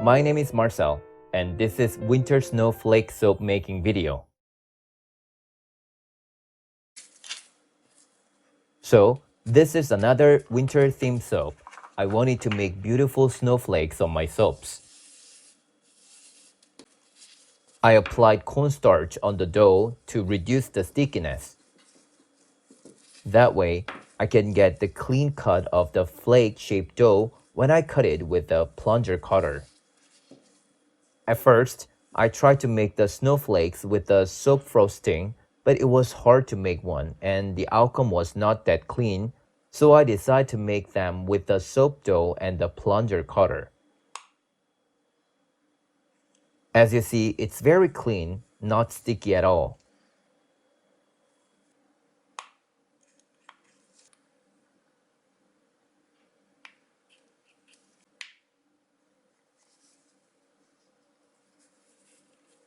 my name is Marcel, and this is Winter Snowflake Soap Making video. So, this is another winter themed soap. I wanted to make beautiful snowflakes on my soaps. I applied cornstarch on the dough to reduce the stickiness. That way, I can get the clean cut of the flake-shaped dough when I cut it with a plunger cutter. At first, I tried to make the snowflakes with the soap frosting, but it was hard to make one and the outcome was not that clean, so I decided to make them with the soap dough and the plunger cutter. As you see, it's very clean, not sticky at all.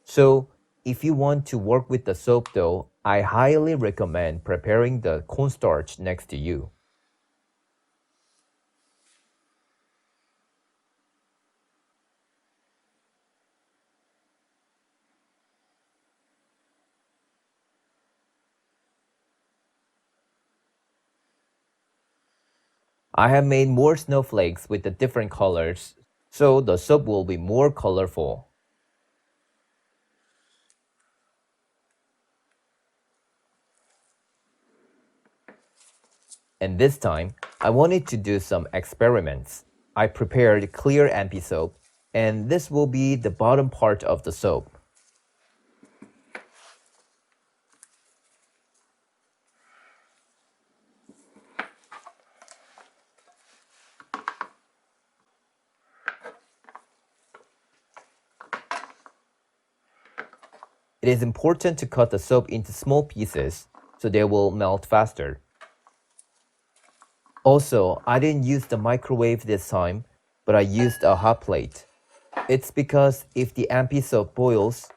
So, if you want to work with the soap dough, I highly recommend preparing the cornstarch next to you. I have made more snowflakes with the different colors, so the soap will be more colorful. And this time, I wanted to do some experiments. I prepared clear ampy soap, and this will be the bottom part of the soap. It is important to cut the soap into small pieces so they will melt faster. Also, I didn't use the microwave this time, but I used a hot plate. It's because if the ampy soap boils,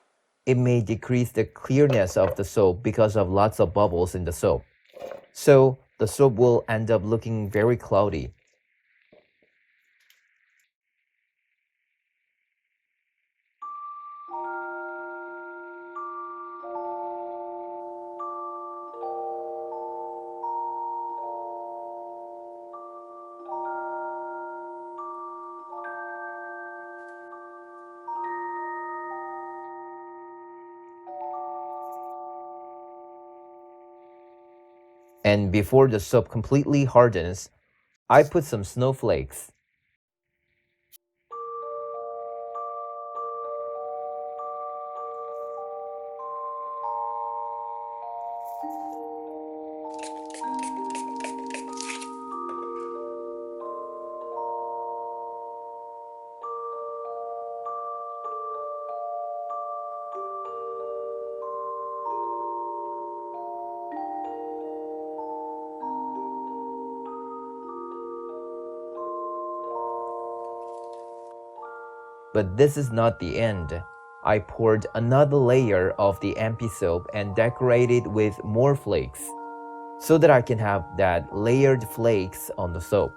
it may decrease the clearness of the soap because of lots of bubbles in the soap. So, the soap will end up looking very cloudy. And before the soap completely hardens, I put some snowflakes. But this is not the end. I poured another layer of the ampy soap and decorated with more flakes, so that I can have that layered flakes on the soap.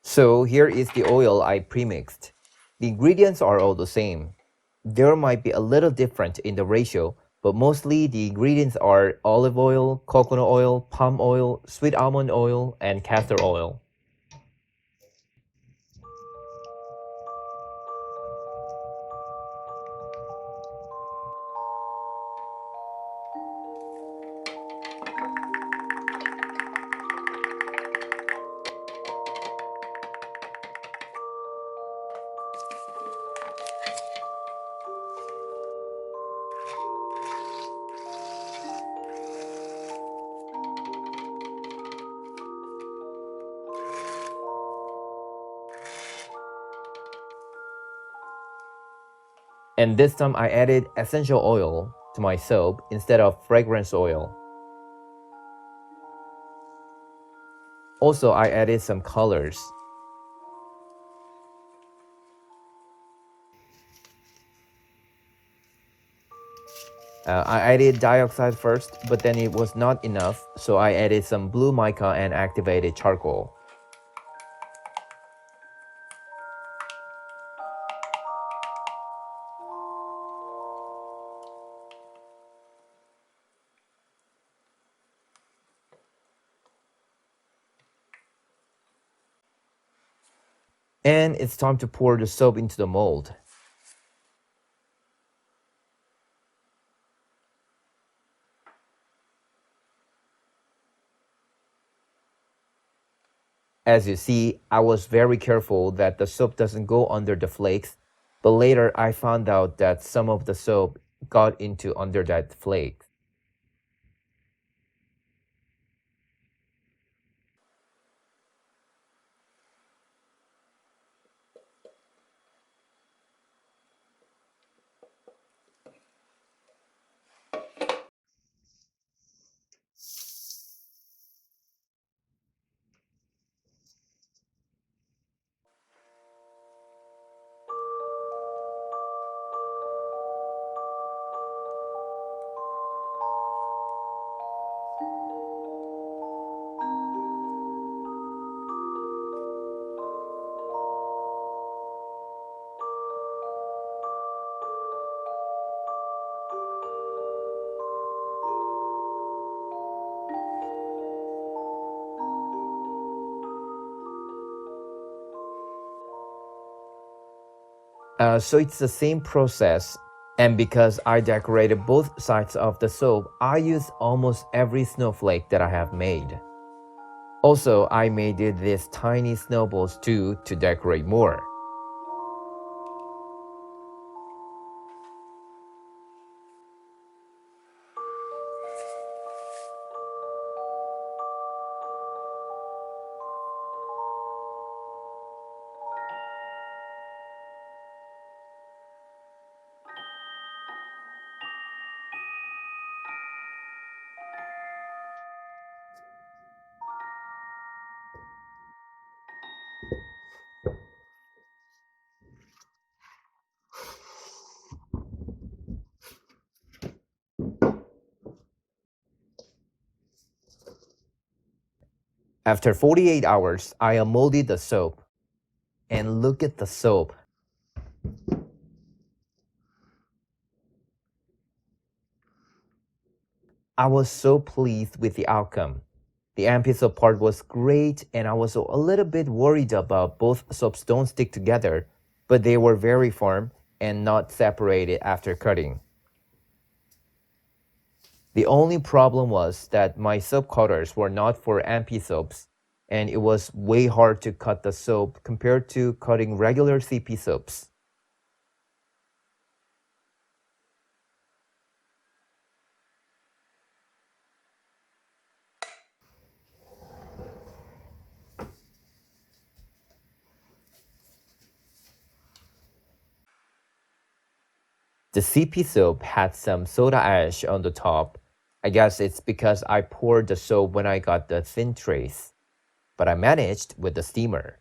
So here is the oil I premixed. The ingredients are all the same. There might be a little different in the ratio, but mostly the ingredients are olive oil, coconut oil, palm oil, sweet almond oil, and castor oil. And this time I added essential oil to my soap instead of fragrance oil. Also, I added some colors. I added dioxide first, but then it was not enough, so I added some blue mica and activated charcoal. And it's time to pour the soap into the mold. As you see, I was very careful that the soap doesn't go under the flakes, but later I found out that some of the soap got into under that flake. So it's the same process, and because I decorated both sides of the soap, I use almost every snowflake that I have made. Also, I made it these tiny snowballs too to decorate more. After 48 hours, I unmolded the soap. And look at the soap. I was so pleased with the outcome. The episode part was great, and I was a little bit worried about both soaps don't stick together, but they were very firm and not separated after cutting. The only problem was that my soap cutters were not for MP soaps, and it was way hard to cut the soap compared to cutting regular CP soaps. The CP soap had some soda ash on the top. I guess it's because I poured the soap when I got the thin trays, but I managed with the steamer.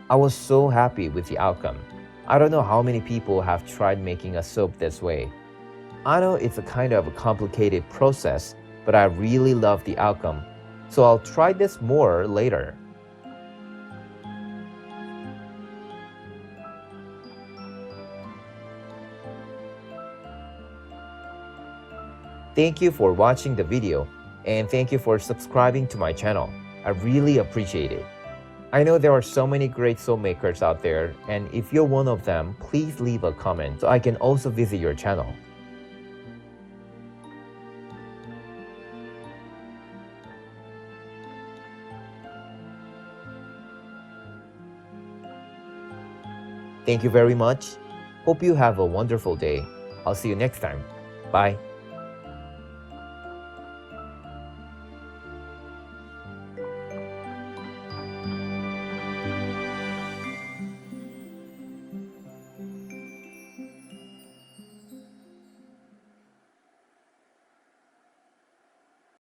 I was so happy with the outcome. I don't know how many people have tried making a soap this way. I know it's a kind of a complicated process, but I really love the outcome, so I'll try this more later. Thank you for watching the video, and thank you for subscribing to my channel. I really appreciate it. I know there are so many great soap makers out there, and if you're one of them, please leave a comment so I can also visit your channel. Thank you very much. Hope you have a wonderful day. I'll see you next time. Bye.